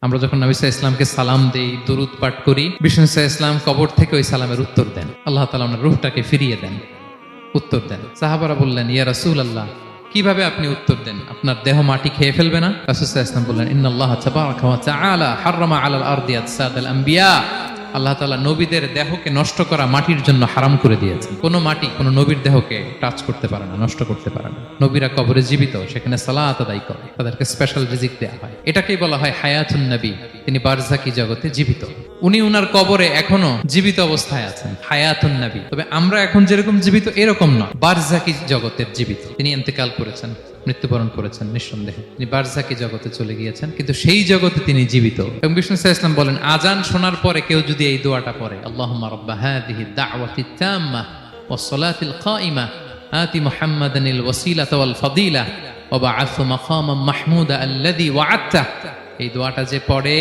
আমরা যখন নবী সাল্লাল্লাহু আলাইহি ইসলামকে সালাম দেই, দুরুদ পাঠ করি, বিষ্ণু সাল্লাল্লাহু আলাইহি ইসলাম কবর থেকে ওই সালামের উত্তর দেন। আল্লাহ তাআলা ওনার রূহটাকে ফিরিয়ে দেন, উত্তর দেন। সাহাবারা বললেন, ইয়া রাসূলুল্লাহ, কিভাবে আপনি উত্তর দেন? আপনার দেহ মাটি খেয়ে ফেলবে না? রাসূল সাল্লাল্লাহু আলাইহি ওয়াসাল্লাম বললেন, ইন্নাল্লাহ তাবারাকা ওয়া তাআলা হাররামা আলাল আরদি আজসাদাল আম্বিয়া। আল্লাহ তাআলা নবীদের দেহকে নষ্ট করা মাটির জন্য হারাম করে দিয়েছেন। কোনো মাটি কোনো নবীর দেহকে টাচ করতে পারে না, নষ্ট করতে পারে না। নবীরা কবরে জীবিত, সেখানে সালাত আদায় করে, তাদেরকে স্পেশাল রিজিক দেওয়া হয়। এটাকেই বলা হয় হায়াতুন নবী। তিনি বারজাকি জগতে জীবিত, উনি উনার কবরে এখনো জীবিত অবস্থায় আছেন, হায়াতুন নবী। তবে আমরা এখন যেরকম জীবিত এরকম নয়, বারজাকি জগতের জীবিত। তিনি ইন্তেকাল করেছেন, মৃত্যুবরণ করেছেন, নিঃসন্দেহে তিনি বারজাকি জগতে চলে গিয়েছেন, কিন্তু সেই জগতে তিনি জীবিত। এবং বিষ্ণু সাল্লাল্লাহু আলাইহি ওয়াসাল্লাম বলেন, আজান শোনার পরে কেউ যদি এই দোয়াটা পড়ে, আল্লাহুম্মা রাব্বা হাযিহি দাওয়াতিত তাম্মা ওয়াস সালাতিল কাইমা আতি মুহাম্মাদানিল ওয়াসিলাতা ওয়াল ফাদিলা ওয়া বা'আথহু মাকামান মাহমুদা আল্লাযী ওয়া'আদতা, এই দোয়াটা যে পড়ে